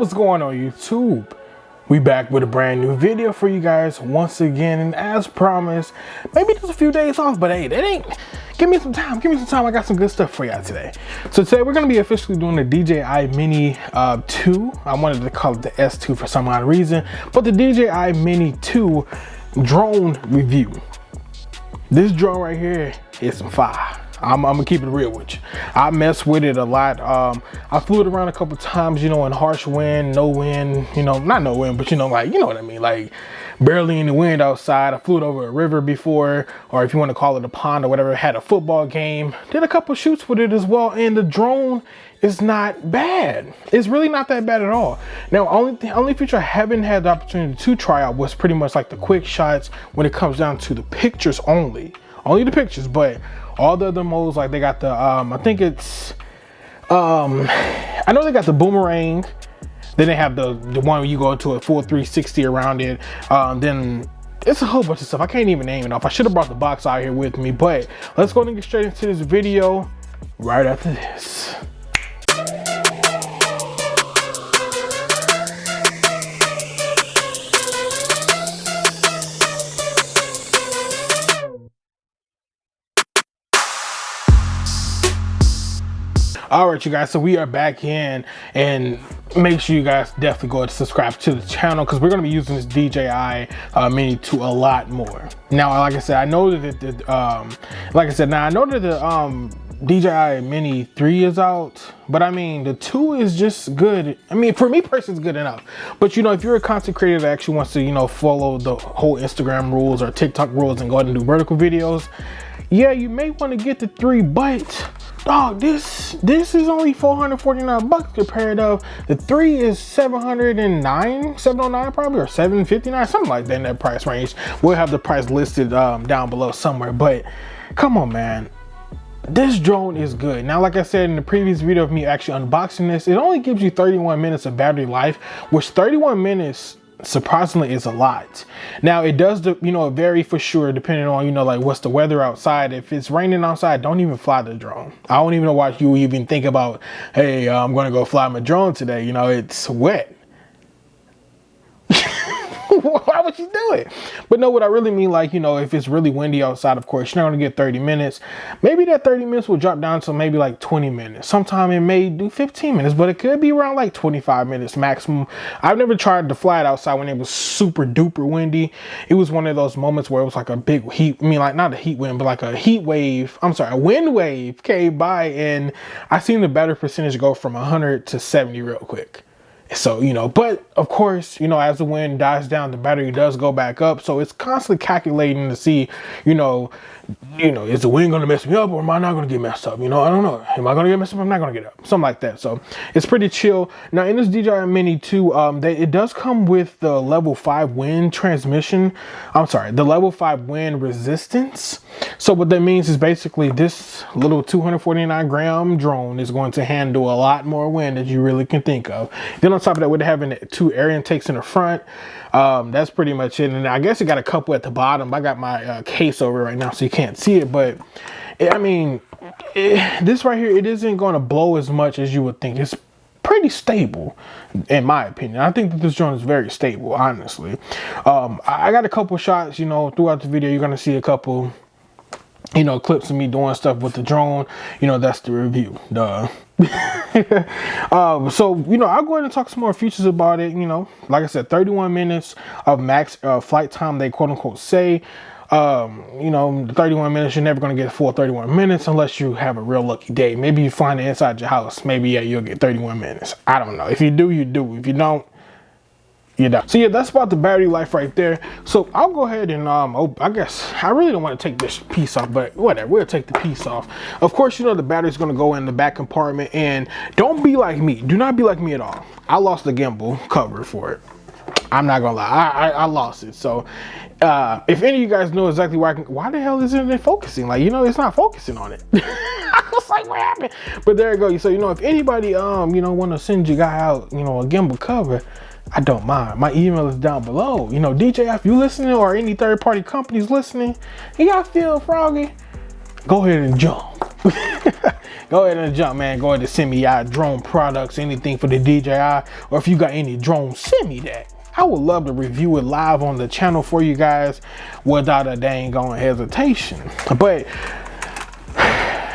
What's going on, YouTube? We back with a brand new video for you guys once again, and as promised, maybe just a few days off, but hey, that ain't, give me some time, I got some good stuff for y'all today. So today we're going to be officially doing the DJI Mini 2. I wanted to call it the S2 for some odd reason, but the DJI Mini 2 drone review. This drone right here is some fire. I'm gonna keep it real with you. I messed with it a lot. I flew it around a couple times, you know, in harsh wind, no wind, you know, not no wind, but you know what I mean, like barely any wind outside. I flew it over a river before, or if you want to call it a pond or whatever. Had a football game, did a couple shoots with it as well, and the drone is not bad. It's really not that bad at all. Now, the only feature I haven't had the opportunity to try out was pretty much like the quick shots when it comes down to the pictures only the pictures, but all the other modes, like they got the I think it's I know they got the boomerang, then they have the one where you go into a full 360 around it, then it's a whole bunch of stuff. I can't even name it off. I should have brought the box out here with me, but let's go and get straight into this video right after this. All right, you guys, so we are back in, and make sure you guys definitely go and subscribe to the channel, because we're going to be using this DJI Mini 2 a lot more. Now, like I said, I know that the DJI Mini 3 is out, but I mean, the 2 is just good. I mean, for me personally, it's good enough. But you know, if you're a content creator that actually wants to, you know, follow the whole Instagram rules or TikTok rules and go ahead and do vertical videos, yeah, you may want to get the 3, but dog, this is only 449 bucks compared to the 3 is 709 probably, or 759, something like that in that price range. We'll have the price listed down below somewhere, but come on, man. This drone is good. Now, like I said in the previous video of me actually unboxing this, it only gives you 31 minutes of battery life, which 31 minutes surprisingly is a lot. Now, it does, you know, vary for sure depending on, you know, like what's the weather outside. If it's raining outside, don't even fly the drone. I don't even know why you even think about, hey, I'm gonna go fly my drone today, you know, it's wet. Why would you do it? But no, what I really mean, like, you know, if it's really windy outside, of course, you're not gonna get 30 minutes. Maybe that 30 minutes will drop down to maybe like 20 minutes. Sometime it may do 15 minutes, but it could be around like 25 minutes maximum. I've never tried to fly it outside when it was super duper windy. It was one of those moments where it was like a big heat, I mean, like not a heat wind, but like a heat wave. I'm sorry, a wind wave came by, and I seen the battery percentage go from 100 to 70 real quick. So, you know, but of course, you know, as the wind dies down, the battery does go back up. So it's constantly calculating to see, you know, is the wind going to mess me up, or am I not going to get messed up? You know, I don't know. Am I going to get messed up? I'm not going to get up. Something like that. So it's pretty chill. Now, in this DJI Mini 2, it does come with the level 5 wind transmission. I'm sorry, the level 5 wind resistance. So what that means is basically this little 249 gram drone is going to handle a lot more wind that you really can think of. Then on top of that, with having 2 air intakes in the front, that's pretty much it. And I guess it got a couple at the bottom. I got my case over right now, so you can't see it, but I mean, this right here, it isn't going to blow as much as you would think. It's pretty stable, in my opinion. I think that this drone is very stable, honestly. I got a couple shots, you know, throughout the video. You're going to see a couple, you know, clips of me doing stuff with the drone. You know, that's the review. Duh. So, you know, I'll go ahead and talk some more features about it. You know, like I said, 31 minutes of max flight time, they quote unquote say. You know, 31 minutes, you're never going to get a full 31 minutes unless you have a real lucky day. Maybe you find it inside your house. Maybe, yeah, you'll get 31 minutes. I don't know. If you do, you do. If you don't, you don't. So yeah, that's about the battery life right there. So I'll go ahead and I guess I really don't want to take this piece off, but whatever, we'll take the piece off. Of course, you know, the battery's going to go in the back compartment, and don't be like me. Do not be like me at all. I lost the gimbal cover for it. I'm not gonna lie, I lost it. So if any of you guys know exactly why the hell isn't it focusing? Like, you know, it's not focusing on it. I was like, what happened? But there you go. So, you know, if anybody you know, want to send your guy out, you know, a gimbal cover, I don't mind. My email is down below. You know, DJI, if you listening, or any third-party companies listening, and y'all feel froggy, go ahead and jump. Go ahead and jump, man. Go ahead and send me y'all drone products, anything for the DJI, or if you got any drones, send me that. I would love to review it live on the channel for you guys without a dang on hesitation. But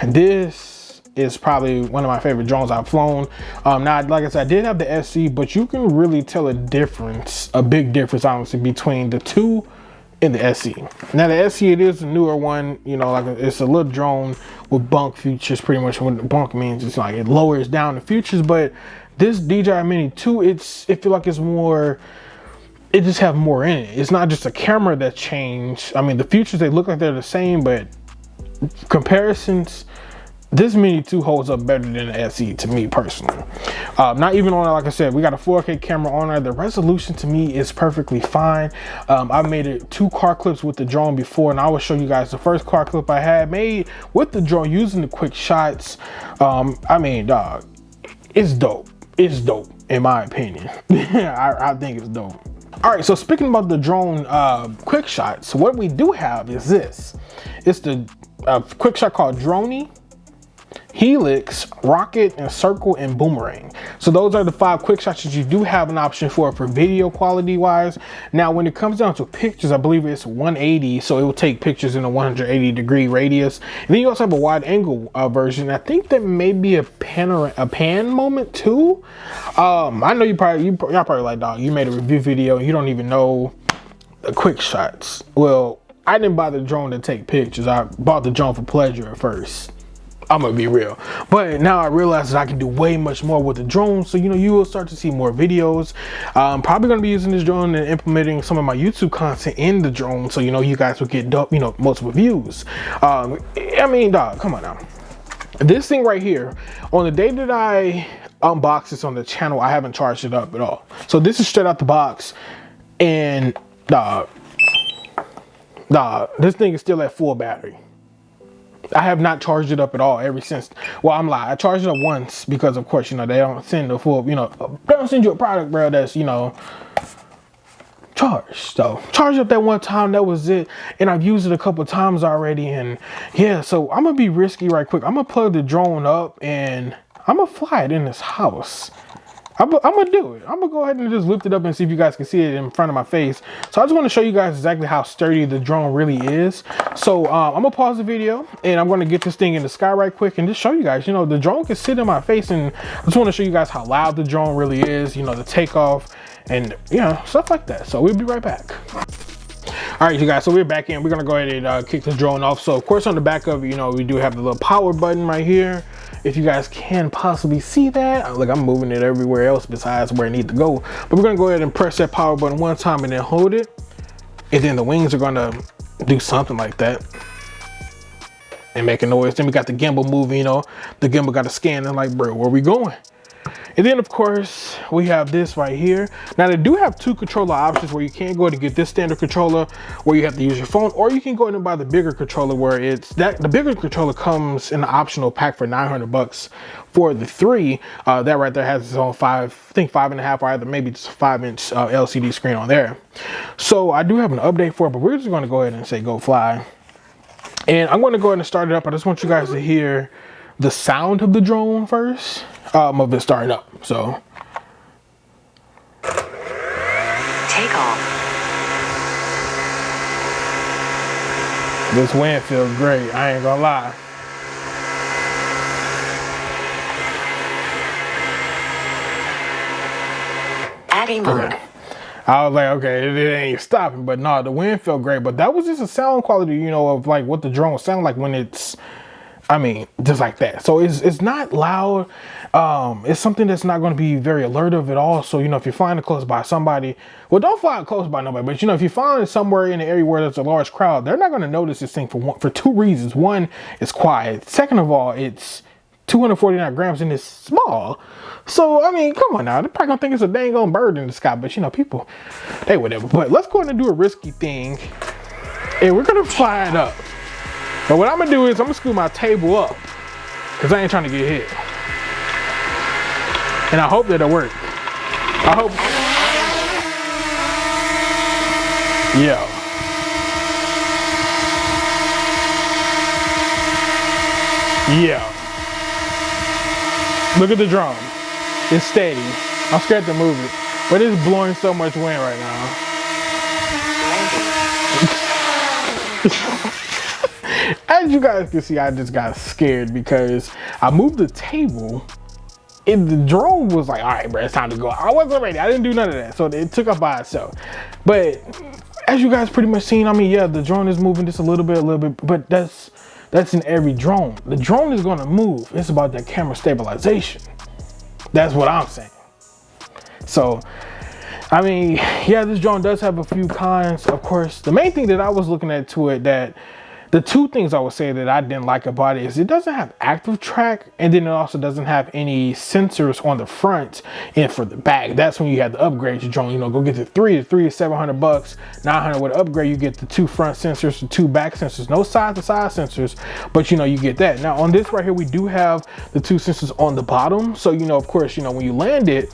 this is probably one of my favorite drones I've flown. Now, like I said, I did have the SC, but you can really tell a difference, a big difference, honestly, between the two and the SC. Now, the SC, it is a newer one, you know, like it's a little drone with bunk features. Pretty much what bunk means, it's like it lowers down the features. But this DJI Mini 2, it feel like it's more, it just have more in it. It's not just a camera that changed. I mean, the features, they look like they're the same, but comparisons, this Mini 2 holds up better than the SE to me personally. Not even on it, like I said, we got a 4K camera on there. The resolution to me is perfectly fine. I've made it 2 car clips with the drone before, and I will show you guys the first car clip I had made with the drone using the quick shots. I mean, dog, it's dope. It's dope in my opinion. I think it's dope. All right, so speaking about the drone quick shots, what we do have is this. It's the quick shot called Drone, Helix, Rocket, and Circle, and Boomerang. So those are the 5 quick shots that you do have an option for video quality wise. Now, when it comes down to pictures, I believe it's 180, so it will take pictures in a 180-degree radius. And then you also have a wide angle version. I think that may be a pan moment too. I know y'all probably like, dog, you made a review video and you don't even know the quick shots. Well, I didn't buy the drone to take pictures. I bought the drone for pleasure at first. I'm gonna be real, but now I realize that I can do way much more with the drone. So, you know, you will start to see more videos. I'm probably gonna be using this drone and implementing some of my YouTube content in the drone, so, you know, you guys will get, you know, multiple views. I mean, dog, come on now. This thing right here, on the day that I unbox this on the channel, I haven't charged it up at all. So this is straight out the box, and dog, this thing is still at full battery. I have not charged it up at all ever since. Well, I'm lying. I charged it up once because, of course, you know, they don't send the full, you know, they don't send you a product, bro, that's, you know, charged. So charged up that one time, that was it. And I've used it a couple of times already. And yeah, so I'm gonna be risky right quick. I'm gonna plug the drone up and I'm gonna fly it in this house. I'm gonna do it. I'm gonna go ahead and just lift it up and see if you guys can see it in front of my face. So I just want to show you guys exactly how sturdy the drone really is. So I'm gonna pause the video and I'm gonna get this thing in the sky right quick and just show you guys, you know, the drone can sit in my face, and I just want to show you guys how loud the drone really is, you know, the takeoff and, you know, stuff like that. So we'll be right back. All right, you guys, so we're back in. We're gonna go ahead and kick the drone off. So of course on the back of it, you know, we do have the little power button right here. If you guys can possibly see that, look, I'm moving it everywhere else besides where it needs to go. But we're gonna go ahead and press that power button one time and then hold it. And then the wings are gonna do something like that and make a noise. Then we got the gimbal moving, you know, the gimbal got to scan and like, bro, where we going? And then of course we have this right here. Now they do have 2 controller options where you can go to get this standard controller where you have to use your phone, or you can go in and buy the bigger controller where it's that the bigger controller comes in the optional pack for 900 bucks for the 3. That right there has its own 5.5 or either maybe just a 5-inch LCD screen on there. So I do have an update for it, but we're just going to go ahead and say go fly. And I'm going to go ahead and start it up. I just want you guys to hear the sound of the drone first. Of it starting up. So take off. This wind feels great, I ain't gonna lie. Adding mode. Okay. I was like, okay, it ain't stopping, but no, the wind felt great. But that was just a sound quality, you know, of like what the drone sound like when it's, I mean, just like that. So it's not loud. It's something that's not going to be very alertive at all. So, you know, if you're flying close by somebody, well, don't fly close by nobody, but you know, if you're flying somewhere in an area where there's a large crowd, they're not going to notice this thing for 2 reasons. One, it's quiet. Second of all, it's 249 grams and it's small. So, I mean, come on now. They're probably gonna think it's a dang on bird in the sky, but you know, people, they whatever. But let's go ahead and do a risky thing. And we're gonna fly it up. But what I'm gonna do is I'm gonna scoot my table up because I ain't trying to get hit. And I hope that it'll work. I hope. Yeah. Yeah. Look at the drone. It's steady. I'm scared to move it, but it's blowing so much wind right now. As you guys can see, I just got scared because I moved the table and the drone was like, all right, bro, it's time to go. I wasn't ready. I didn't do none of that. So it took up by itself. But as you guys pretty much seen, I mean, yeah, the drone is moving just a little bit, but that's in every drone. The drone is gonna move. It's about that camera stabilization. That's what I'm saying. So, I mean, yeah, this drone does have a few cons. Of course, the main thing that I was looking at to it, that the two things I would say that I didn't like about it is it doesn't have active track, and then it also doesn't have any sensors on the front and for the back. That's when you have the upgrade your drone. You know, go get the three. The 3 is $700, 900 with an upgrade. You get the 2 front sensors, the 2 back sensors, no side to side sensors, but you know, you get that. Now on this right here, we do have the 2 sensors on the bottom. So, you know, of course, you know, when you land it,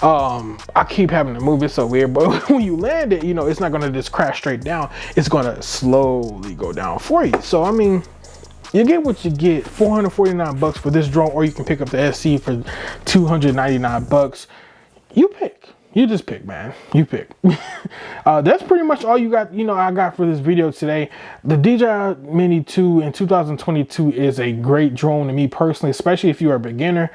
I keep having to move it so weird, but when you land it, you know, it's not gonna just crash straight down. It's gonna slowly go down for you. So I mean, you get what you get. $449 for this drone, or you can pick up the SC for $299. You pick. You just pick, man. You pick. That's pretty much all you got. You know, I got for this video today. The DJI Mini 2 in 2022 is a great drone to me personally, especially if you're a beginner.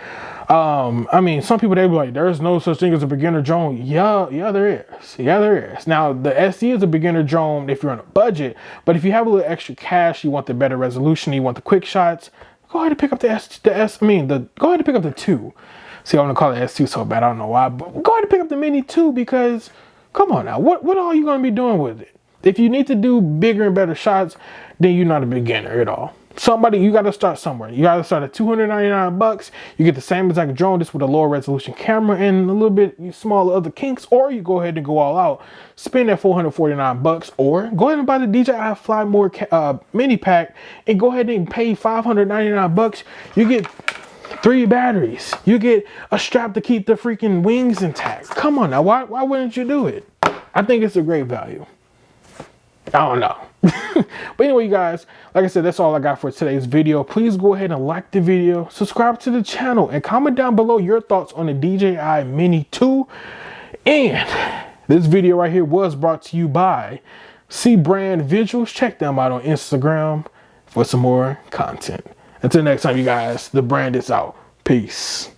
I mean, some people, they be like, there's no such thing as a beginner drone. Yeah, there is. Yeah, there is. Now, the SC is a beginner drone if you're on a budget, but if you have a little extra cash, you want the better resolution, you want the quick shots, go ahead and pick up go ahead and pick up the 2. See, I want to call it S2 so bad, I don't know why, but go ahead and pick up the Mini 2 because, come on now, what are you going to be doing with it? If you need to do bigger and better shots, then you're not a beginner at all. You got to start somewhere. You got to start at $299. You get the same exact drone, just with a lower resolution camera and a little bit smaller other kinks, or you go ahead and go all out, spend that $449, or go ahead and buy the DJI Fly More mini pack and go ahead and pay $599. You get 3 batteries. You get a strap to keep the freaking wings intact. Come on now, why wouldn't you do it? I think it's a great value. I don't know. But anyway, you guys, like I said, that's all I got for today's video. Please go ahead and like the video, subscribe to the channel, and comment down below your thoughts on the DJI Mini 2. And this video right here was brought to you by Ceejaybrand Visuals. Check them out on Instagram for some more content. Until next time, you guys, the brand is out. Peace.